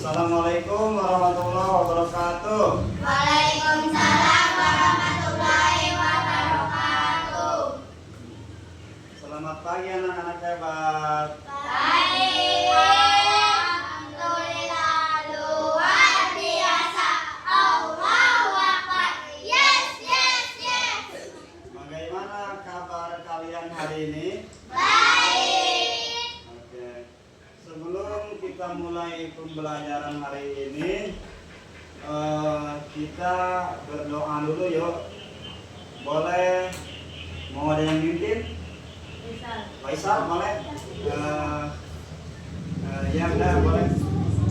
Assalamualaikum warahmatullahi wabarakatuh. Waalaikumsalam warahmatullahi wabarakatuh. Selamat pagi anak-anak hebat. Baik, alhamdulillah, luar biasa. Allahu Akbar. Yes, yes, yes. Bagaimana kabar kalian hari ini? Baik. Oke. Sebelum kita mulai pembelajaran hari ini, kita berdoa dulu yuk. Boleh? Mau ada yang mimpin? Faisal boleh? Ya udah boleh.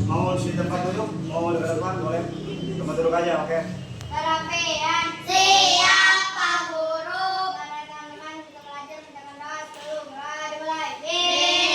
Mau di tempat duduk? Mau di depan boleh? Tempat duduk aja, oke? Kerapian. Siap, Pak Guru. Para teman-teman kita belajar menjaga doa sebelum mulai. Amin.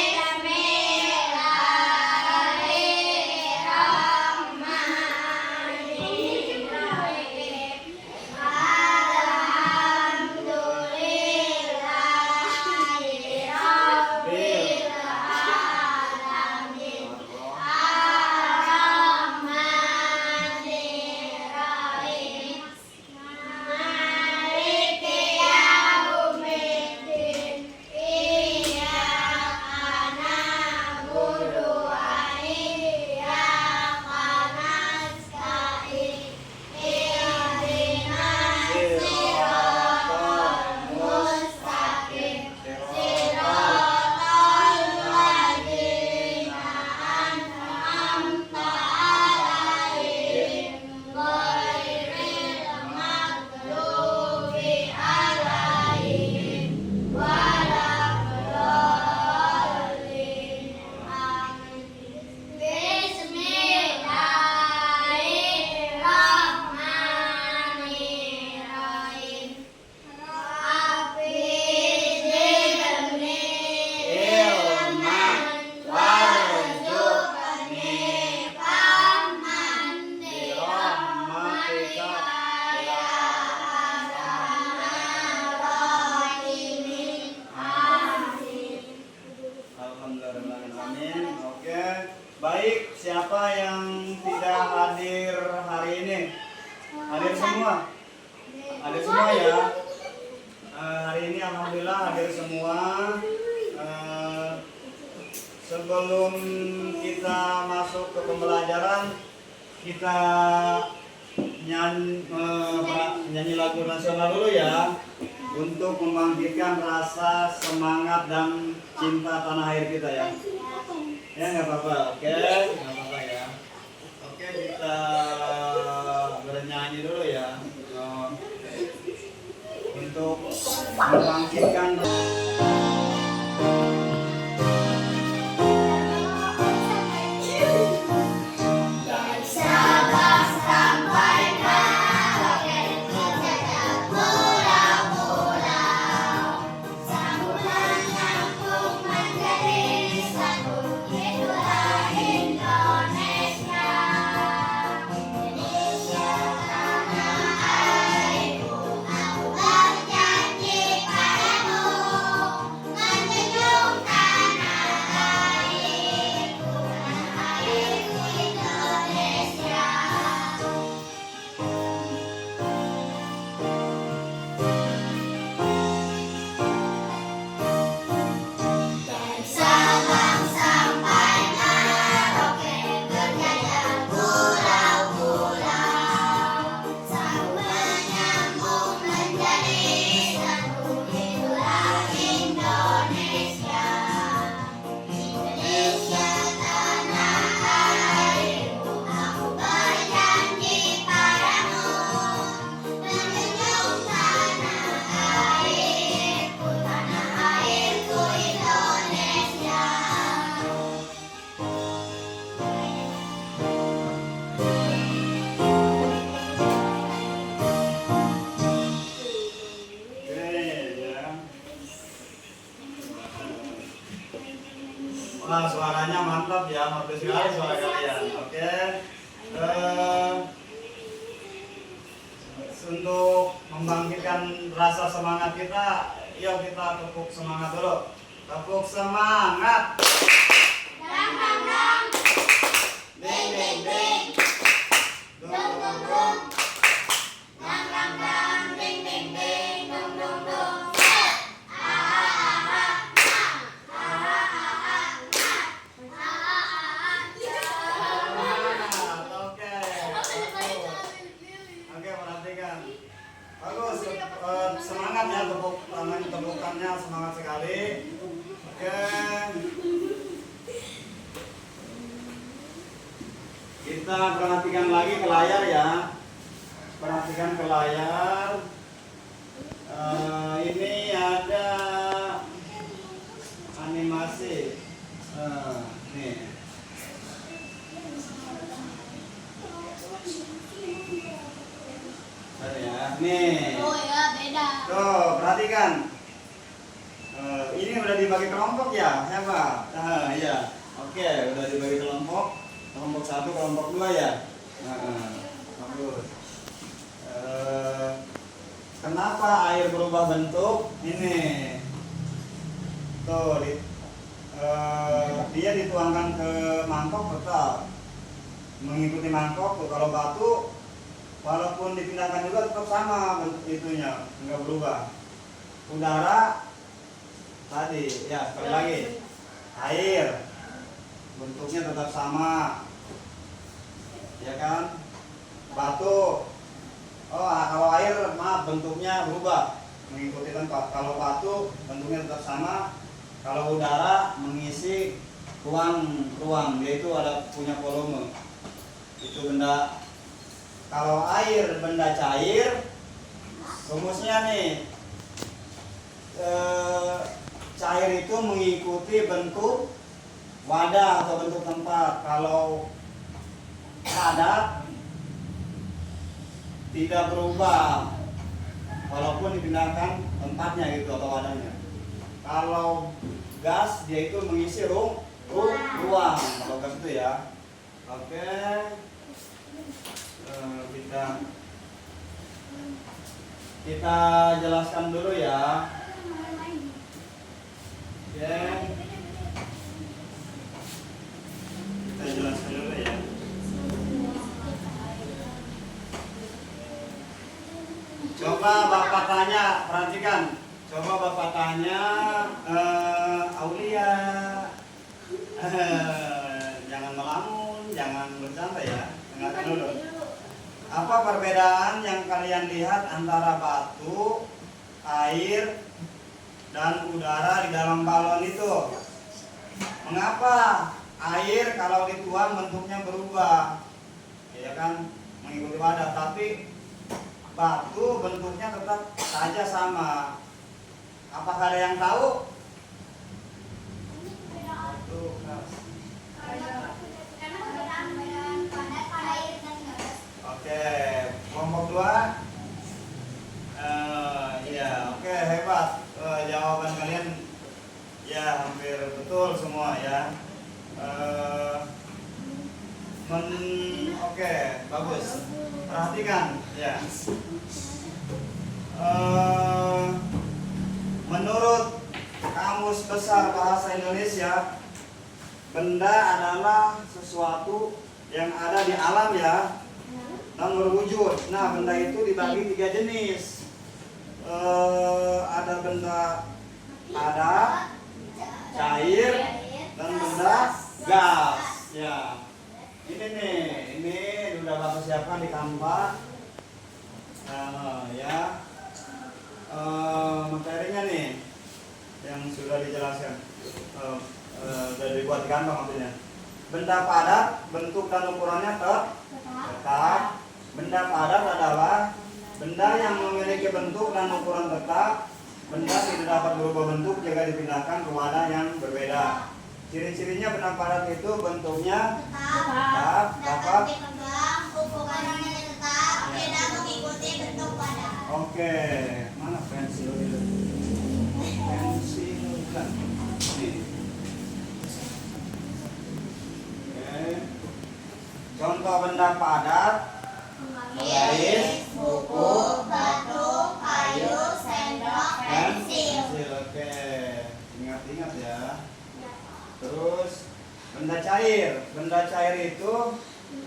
Oke. Baik, siapa yang tidak hadir hari ini? Hadir semua? Hadir semua ya? Hari ini alhamdulillah hadir semua. Sebelum kita masuk ke pembelajaran, kita nyanyi lagu nasional dulu ya, untuk membangkitkan rasa semangat dan cinta tanah air kita ya. Ya nggak apa-apa, oke, nggak apa-apa ya. Oke, kita bernyanyi dulu ya, untuk membangkitkan. Wah, suaranya mantap ya, bagus sekali suara kalian. Oke. Untuk membangkitkan rasa semangat kita, yuk kita tepuk semangat dulu. Tepuk semangat. Dang dang dang. Ding ding kita perhatikan lagi ke layar ya. Perhatikan ke layar. Ini ada animasi. Nih. Ya, nih. Oh ya, beda. Tuh, perhatikan. Ini udah dibagi kelompok ya, siapa? Iya. Oke, udah dibagi kelompok. Kelompok 1, kelompok 2 ya. Bagus. Kenapa air berubah bentuk? Ini. Tuh, dia dituangkan ke mangkok tetap mengikuti mangkok. Tuh, kalau batu walaupun dipindahkan juga tetap sama itunya, enggak berubah. Udara tadi ya, sekali lagi air bentuknya tetap sama, ya kan? Batu, kalau air maaf bentuknya berubah mengikuti tempat. Kalau batu bentuknya tetap sama. Kalau udara mengisi ruang, yaitu ada punya volume. Itu benda. Kalau air benda cair, rumusnya nih, cair itu mengikuti bentuk wadah atau bentuk tempat. Kalau padat tidak berubah walaupun dipindahkan tempatnya gitu atau wadahnya. Kalau gas dia itu mengisi ruang. Kalau gas itu ya. Oke. Kita jelaskan dulu ya. Oke. Kita jelaskan dulu ya. Coba Bapak tanya, perhatikan. Coba Bapak tanya Aulia. Jangan melamun, jangan bercanda ya. Dengarkan dulu. Apa perbedaan yang kalian lihat antara batu, air, dan udara di dalam balon itu? Mengapa air kalau dituang bentuknya berubah? Ya kan, mengikuti wadah, tapi batu bentuknya tetap saja sama. Apakah ada yang tahu? Batu, Oke, kelompok 2. Ya, oke, hebat. Jawaban kalian ya hampir betul semua ya. Oke, bagus. Perhatikan ya. Menurut Kamus Besar Bahasa Indonesia, benda adalah sesuatu yang ada di alam ya, dan berwujud. Nah, benda itu dibagi 3 jenis. Ada benda padat, cair, dan benda gas. Ya, ini nih, ini sudah Bapak siapkan di Canva. Ya, materinya nih yang sudah dijelaskan, sudah dibuat di Canva maksudnya. Benda padat, bentuk dan ukurannya tetap. Benda padat adalah benda yang memiliki bentuk dan ukuran tetap. Benda tidak dapat berubah bentuk jika dipindahkan ke wadah yang berbeda. Ciri-cirinya benda padat itu bentuknya tetap, dapat ukurannya tetap, tidak mengikuti bentuk wadah. Oke, mana pensil itu? Pensil kan? Nih. Oke. Contoh benda padat: garis, buku, batu, kayu, sendok, pensil. Oke, ingat-ingat ya. Terus benda cair. Benda cair itu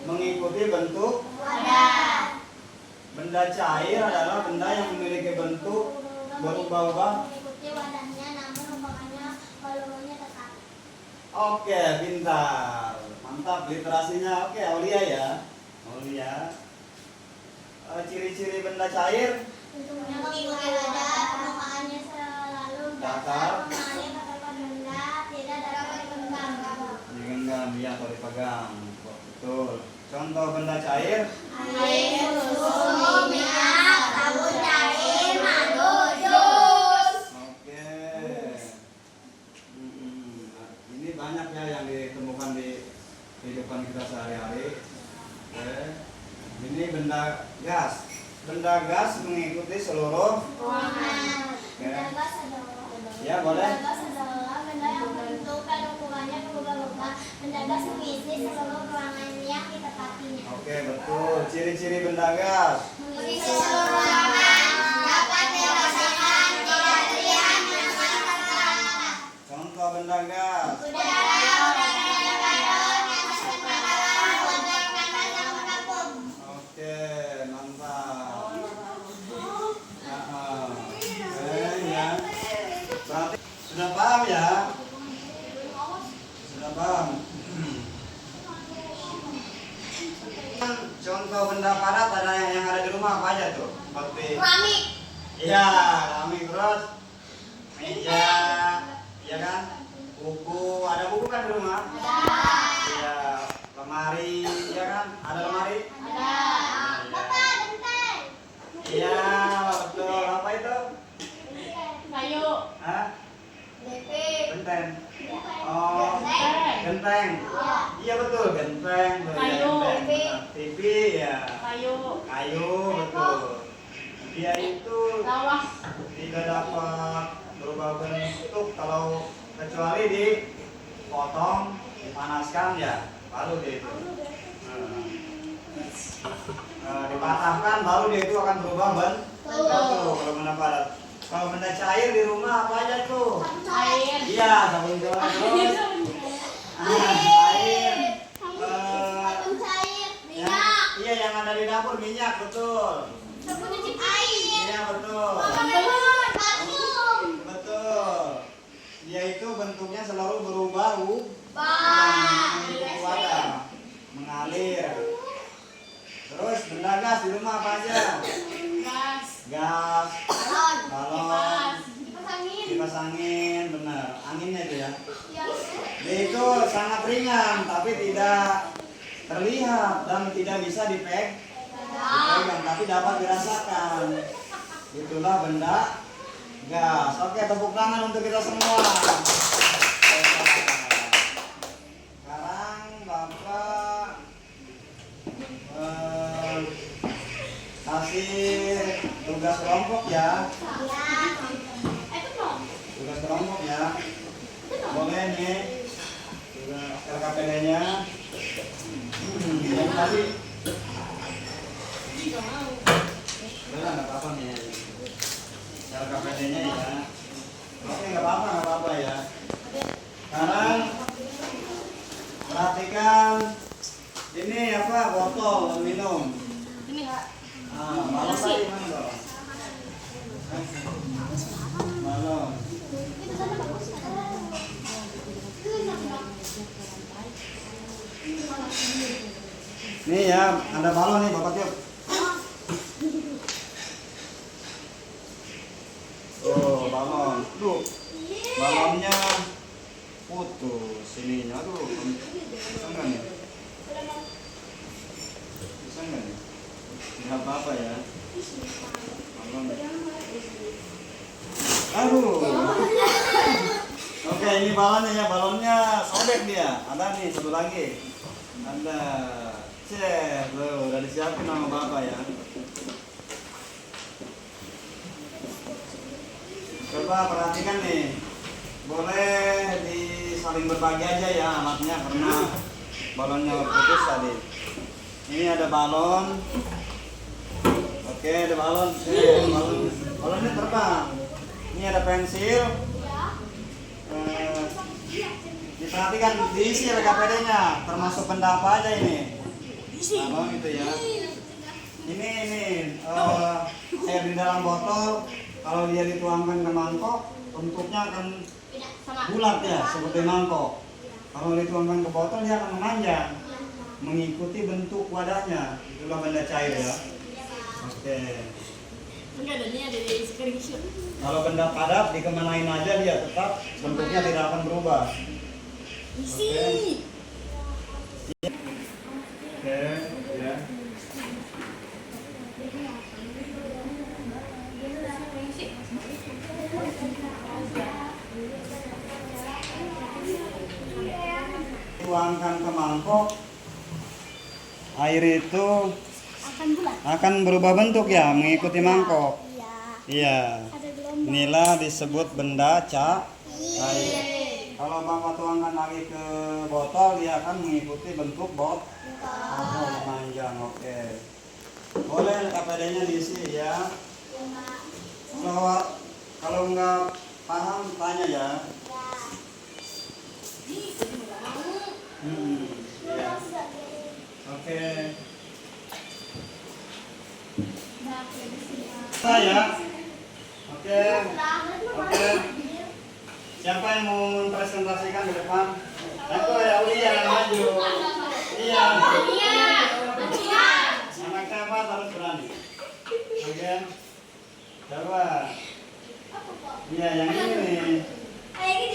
mengikuti bentuk Wadah. Benda cair adalah benda yang memiliki bentuk berubah-ubah. Mengikuti wadahnya, namun umpamanya volumenya tetap. Oke, pintar. Mantap literasinya. Oke, Aulia ya. Aulia. Ciri-ciri benda cair: Bentuknya mengikuti wadah, permukaannya selalu datar, permukaannya terdapat benda tidak dapat digenggam. digenggam ya atau dipegang. Betul. Contoh benda cair. Air, susu, minyak, sabun cair, madu, jus. Oke. Ini banyak ya yang ditemukan di kehidupan kita sehari-hari. Oke. Ini benda gas. Benda gas mengikuti seluruh Ruangan. Oke. Benda gas adalah Ya, boleh. Benda gas adalah benda yang menentukan ukurannya berubah-ubah. Benda gas mengisi seluruh ruangan yang ditempatinya. Oke, betul. Ciri-ciri benda gas. Mengisi seluruh ruangan, dapat dirasakan, tidak terlihat, dengan terasa. Contoh benda gas. Udara yang garam, nafas kebakaran, mengeluarkan rasa menapung. Oke, mantap. Oke, ya. Berarti sudah paham ya? Sudah paham. Contoh benda padat ada yang ada di rumah apa aja tuh? Seperti Keramik. iya, keramik, terus meja, ya kan? Buku, ada buku kan di rumah? Iya, lemari, ya kan? Ada lemari? Bapak, genteng. Iya, betul. Apa itu? Kayu. Hah? DP. Genteng. Oh, genteng. Iya betul, genteng. Betul, ya, Kayu. genteng. TV ya. Kayu. Kayu betul. Dia itu Lawas. tidak dapat berubah bentuk kalau kecuali dipotong, dipanaskan ya, baru dia itu. Dipatahkan baru dia itu akan berubah bentuk. Kalau benda padat. Kalau benda cair di rumah apa aja tuh? Air. Iya, sabun gelas terus. Air. Sabun cair, Yang, minyak, iya yang ada di dapur minyak betul. sabun cuci air, Iya betul. sabun, parfum, Betul. Dia itu bentuknya selalu berubah bak, wadah, mengalir. Terus benda gas di rumah apa aja? Gas. Gas, balon, balon, kipas angin, kipas angin, benar. Anginnya itu ya. yang Dia itu sangat ringan tapi tidak terlihat dan tidak bisa dipegang tapi dapat dirasakan. Itulah benda gas. Oke, tepuk tangan untuk kita semua. Sekarang Bapak kasih tugas kelompok ya. itu dong, Tugas kelompok ya. Boleh nih. Tugas LKPD-nya. Yang tadi. Udah nggak apa-apa nih. LKPD-nya ya. Oke, nggak apa-apa ya. Sekarang perhatikan ini apa botol minum. Ini Kak. Balon tadi mana dong? Balon. itu sana bagus. Nih ya, ada balon nih Bapak Tiup. Oh, balon. Tuh. Balonnya putus ininya. Aduh, bisa nggak nih? Bisa nggak nih? Nggak apa-apa ya. Balon. Aduh. Oke, ini balonnya ya. Balonnya sobek dia. Ada nih satu lagi. Ada. Cek, loh, udah disiapin sama Bapak ya. Coba perhatikan nih. Boleh saling berbagi aja ya alatnya karena balonnya putus tadi. Ini ada balon. Oke, ada balon. Balonnya terbang. Ini ada pensil. Diperhatikan diisi LKPD-nya, termasuk benda apa aja ini? Balon itu ya. Ini air di dalam botol. Kalau dia dituangkan ke mangkok, bentuknya akan bulat ya, seperti mangkok. Kalau dituangkan ke botol, dia akan memanjang, mengikuti bentuk wadahnya. Itulah benda cair ya. Oke. Enggak ada nih, ada di screenshot. Kalau benda padat dikemanain aja dia tetap bentuknya tidak akan berubah. Isi. Oke. Oke, ya. Tuangkan ke mangkok. Air itu Akan bulat. akan berubah bentuk ya, mengikuti mangkok. Iya. Iya. Ada gelombang. Inilah disebut benda cair. Iya. Kalau Bapak tuangkan lagi ke botol, dia akan mengikuti bentuk botol panjang. Oke. Boleh APD-nya diisi ya. Kalau nggak paham tanya ya. Ya. Oke. Saya. Oke. Oke. Siapa yang mau mempresentasikan di depan? Aku ya Ulia yang maju. Iya. Anak siapa harus berani. Oke. Coba. Iya yang ini.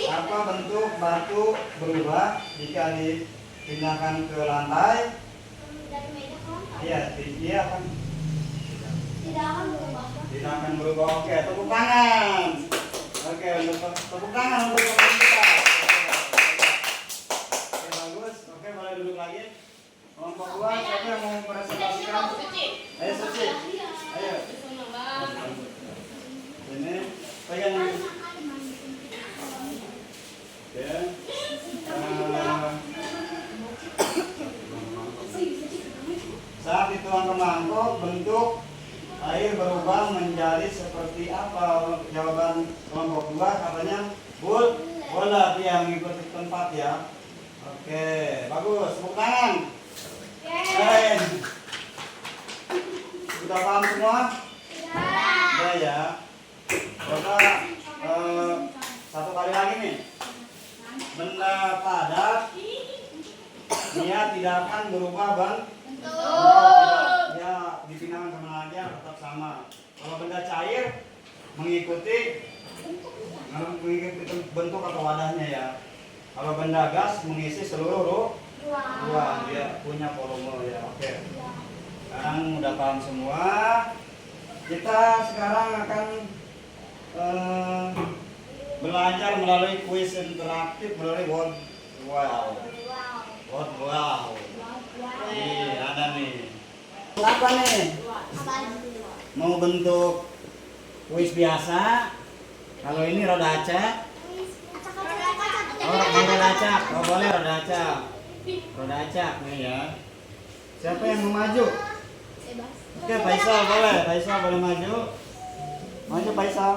Apa bentuk batu berubah jika dipindahkan ke lantai? Iya, dia akan Tidak akan berubah. tidak akan berubah. Oke, tepuk tangan. Oke, untuk tepuk tangan untuk pemain kita. Oke, bagus. Oke, boleh duduk lagi. Kelompok 2, siapa yang mau presentasikan? Ayo, Suci. Ayo. Ini, pegang ini. Oke. Saat dituang ke mangkok, bentuk air berubah menjadi seperti apa? Jawaban kelompok 2 katanya bola, dia mengikuti tempat ya. Oke, bagus. Tepuk tangan. Keren. Sudah paham semua? Sudah ya. Coba satu kali lagi nih. Benda padat dia tidak akan berubah ya dipindahkan kemana aja tetap sama. Kalau benda cair mengikuti bentuk atau wadahnya ya. Kalau benda gas mengisi seluruh ruang, dia punya volume ya. Oke. Sekarang udah paham semua. Kita sekarang akan belajar melalui kuis interaktif melalui word wow. Word wow. Nih, ada nih. Apa nih? Mau bentuk kuis biasa? Kalau ini roda acak. Oh, roda acak. Oh, boleh roda acak. Roda acak nih ya. Siapa yang mau maju? Oke, Faisal boleh. Faisal boleh maju. Maju Faisal.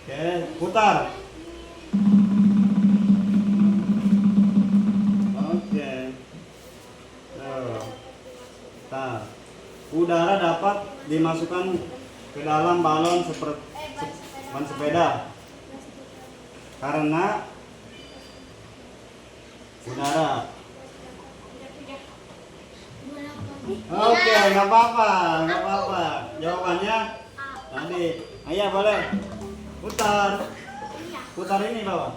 Oke, putar. Oke. Nah, udara dapat dimasukkan ke dalam balon seperti ban sepeda karena udara. Oke, nggak apa-apa. Jawabannya tadi. Ayo boleh. Putar ini bawah.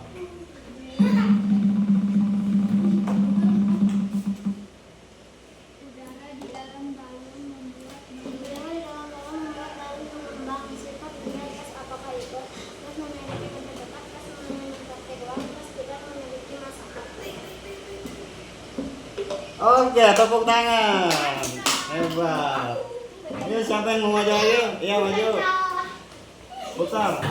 Oke, tepuk tangan. Hebat. Ini siapa yang mau maju ayo? Iya maju. Putar.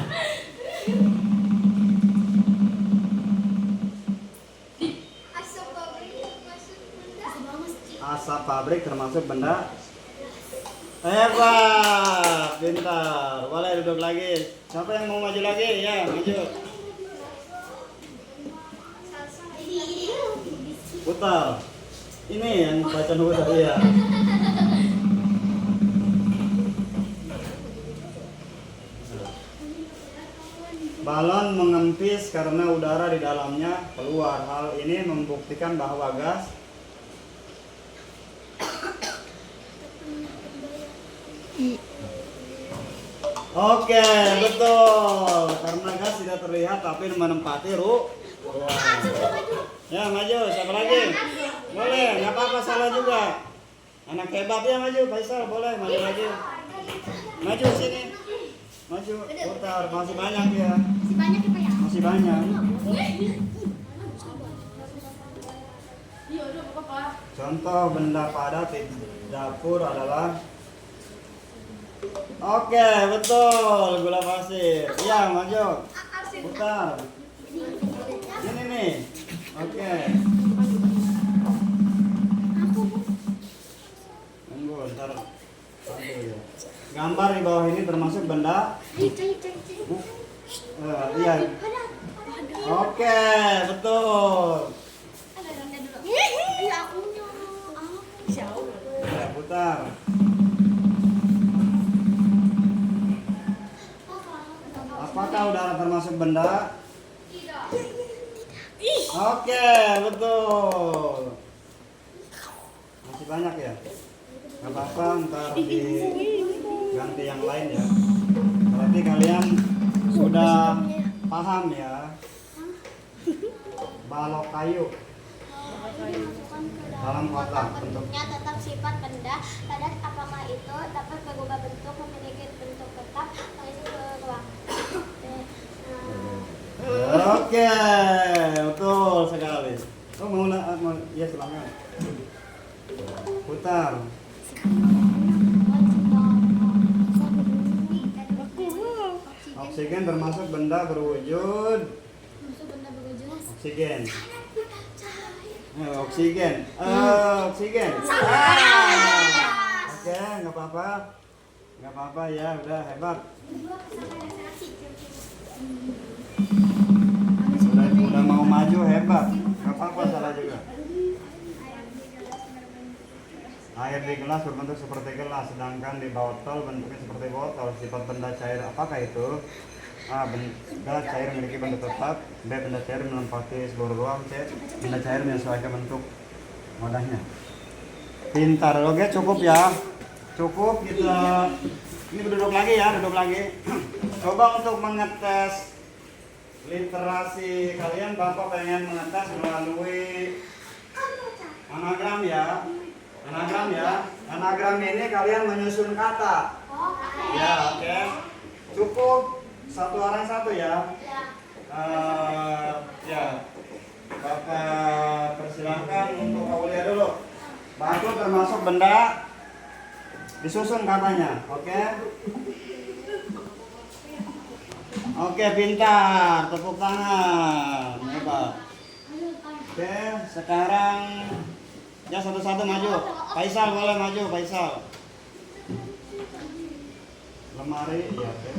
Asap pabrik termasuk benda. Hebat, pintar. Boleh duduk lagi. Siapa yang mau maju lagi? Ya, maju. Putar. Ini yang baca putar ya. Balon mengempis karena udara di dalamnya keluar. Hal ini membuktikan bahwa gas Oke, betul. Karena gas tidak terlihat tapi menempati Ya maju, siapa lagi? Boleh, nggak apa-apa salah juga. Anak hebat ya maju, Faisal boleh maju lagi. Maju sini, maju, putar, masih banyak ya, Masih banyak ya Pak ya? masih banyak. Iya, udah apa-apa. Contoh benda padat di dapur adalah oke, betul, gula pasir. Iya, maju. Putar. Ini nih. Oke. Tunggu, ntar. Aduh, ya. Gambar di bawah ini termasuk benda. Iya. Oke, betul. Ya, putar. Apakah udara termasuk benda? Oke, betul. Masih banyak ya? Gak apa-apa, ntar diganti yang lain ya. Berarti kalian sudah paham ya? Balok kayu dalam kotak bentuk. Bentuknya tetap sifat benda padat, apakah itu dapat berubah bentuk, memiliki bentuk tetap, mengisi ruang. Oke, betul sekali. Oh mau ya silakan. Putar. Oksigen termasuk benda berwujud. Oksigen. Oksigen. Oksigen. Oke, nggak apa-apa. Nggak apa-apa ya, udah hebat. Udah mau maju hebat. Nggak apa-apa, salah juga. Air di gelas berbentuk seperti gelas, sedangkan di botol bentuknya seperti botol. Sifat benda cair apakah itu? A. Benda cair memiliki bentuk tetap. B. Benda cair menempati seluruh ruang. C. Benda cair menyesuaikan bentuk wadahnya. Pintar, oke cukup ya. Cukup kita. Ini duduk lagi ya, duduk lagi. Coba untuk mengetes literasi kalian, Bapak pengen mengetes melalui anagram ya. Anagram ya. Anagram ini kalian menyusun kata. Ya, oke. Cukup satu orang satu ya. Ya. Bapak persilahkan untuk Aulia dulu. Batu termasuk benda, disusun katanya. Oke. Oke, pintar. Tepuk tangan. Hebat. Oke, sekarang ya satu-satu maju. Faisal boleh maju, Faisal. Lemari, ya oke.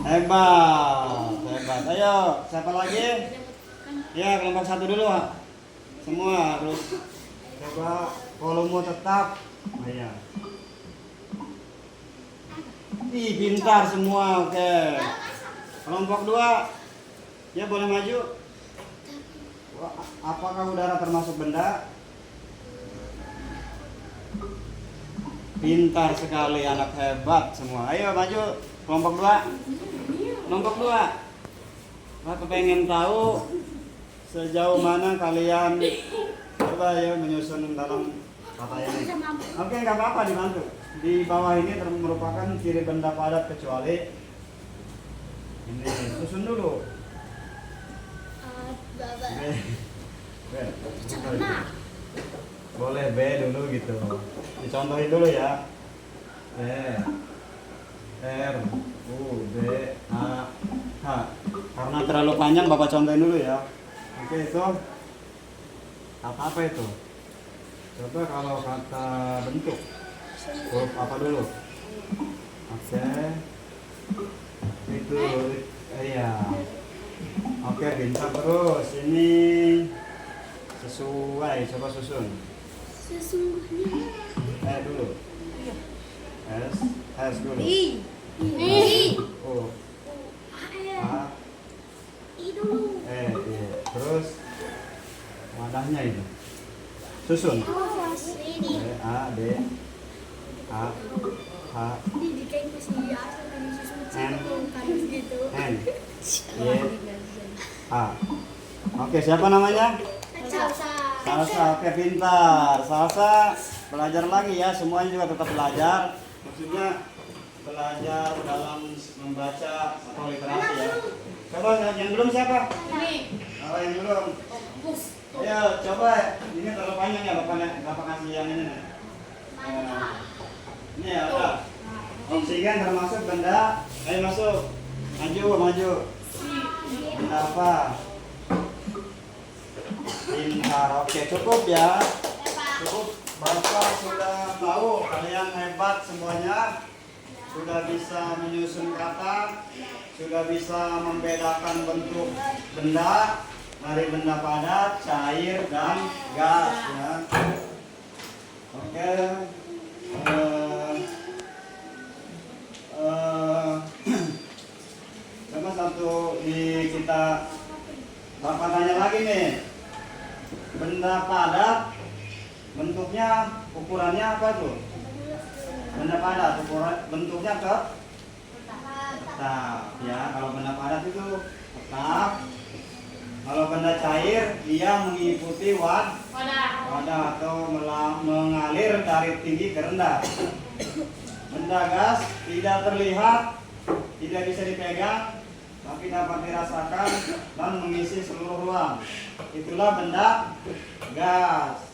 Hebat, hebat. Ayo, siapa lagi? Ya, kelompok satu dulu. Semua terus coba volume tetap. Oh, ya. Ih, pintar semua. Oke. Kelompok dua. Ya, boleh maju. Apakah udara termasuk benda? Pintar sekali, anak hebat semua. Ayo maju, kelompok 2. Kelompok 2. Bapak pengen tahu sejauh mana kalian coba ya menyusun dalam kata ini. Oke, nggak apa-apa, dibantu. Di bawah ini merupakan ciri benda padat kecuali ini. Susun dulu. B. Boleh B dulu gitu. Dicontohin dulu ya. B, R, U, B, A, H. Karena terlalu panjang Bapak contohin dulu ya. Oke, itu apa itu? Coba kalau kata bentuk, huruf apa dulu? Oke. Itu iya. Oke, bintang terus. Ini sesuai, coba susun. Sesungguhnya. Dulu. S dulu. O. A. Dulu. Iya. Terus wadahnya itu. Susun. A, D, A, H, N, C. Oke, siapa namanya? Salsa. Oke, pintar. Salsa belajar lagi ya. Semuanya juga tetap belajar. Maksudnya belajar dalam membaca atau literasi ya. Coba yang belum siapa? Ini. Oh, yang belum. Bus. Ayo coba. Ini terlalu panjang ya Bapak kasih yang ini. Ini ya ada. Oksigen termasuk benda. Ayo masuk. Maju. Benda apa? Pintar. Oke, cukup ya. Cukup. Bapak sudah tahu, kalian hebat semuanya. Sudah bisa menyusun kata, sudah bisa membedakan bentuk benda dari benda padat, cair, dan gas ya. Oke. Coba satu di kita Bapak tanya lagi nih. Benda padat bentuknya, ukurannya apa tuh? Benda padat bentuknya tetap ya. Kalau benda padat itu tetap. Kalau benda cair dia mengikuti wadah atau mengalir dari tinggi ke rendah. Benda gas tidak terlihat, tidak bisa dipegang, tapi dapat dirasakan dan mengisi seluruh ruang. Itulah benda gas.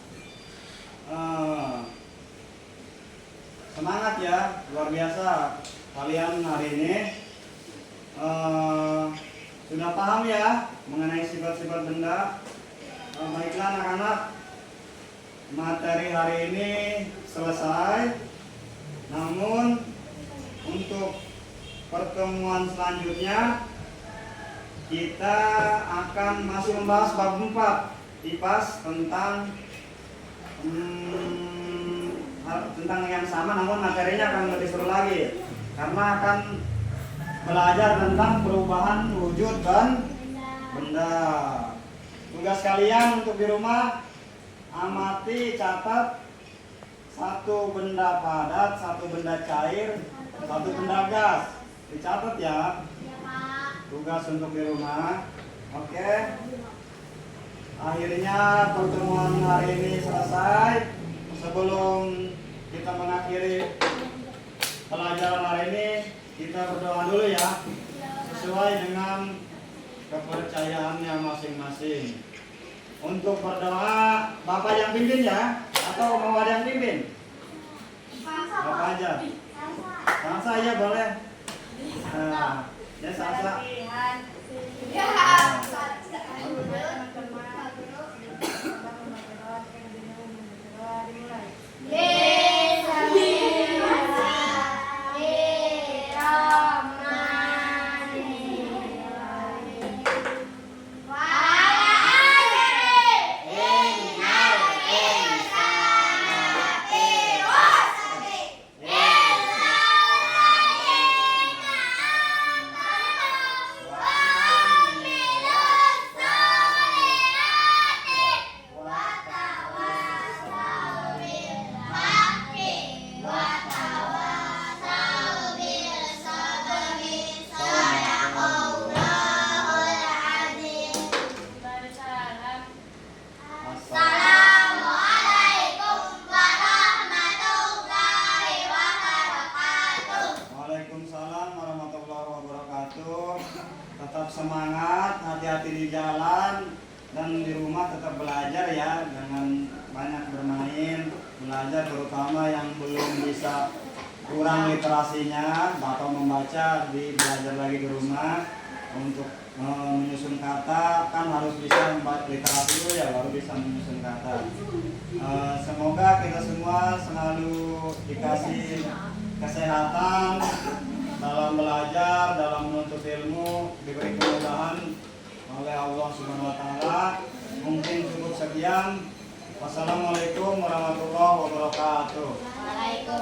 Semangat ya, luar biasa kalian hari ini sudah paham ya mengenai sifat-sifat benda. Baiklah anak-anak, materi hari ini selesai. Namun untuk pertemuan selanjutnya kita akan masih membahas bab 4 IPAS tentang yang sama, namun materinya akan lebih seru lagi karena akan belajar tentang perubahan wujud dan benda. Tugas kalian untuk di rumah, amati, catat satu benda padat, satu benda cair, satu benda gas. Dicatat ya. Tugas untuk di rumah. Oke. Akhirnya pertemuan hari ini selesai. Sebelum kita mengakhiri pelajaran hari ini, kita berdoa dulu ya, sesuai dengan kepercayaannya masing-masing. Untuk berdoa, Bapak yang pimpin ya, atau mau ada yang pimpin? Bapak aja. Salsa ya boleh. Ya salsa. Tetap semangat, hati-hati di jalan dan di rumah tetap belajar ya, jangan banyak bermain, belajar terutama yang belum bisa, kurang literasinya atau membaca, belajar lagi di rumah. Untuk menyusun kata kan harus bisa membaca literasi dulu ya, baru bisa menyusun kata. Semoga kita semua selalu dikasih kesehatan dalam belajar, dalam menuntut ilmu, diberi kemudahan oleh Allah Subhanahu wa taala. Mungkin cukup sekian. Wassalamualaikum warahmatullahi wabarakatuh. Waalaikumsalam.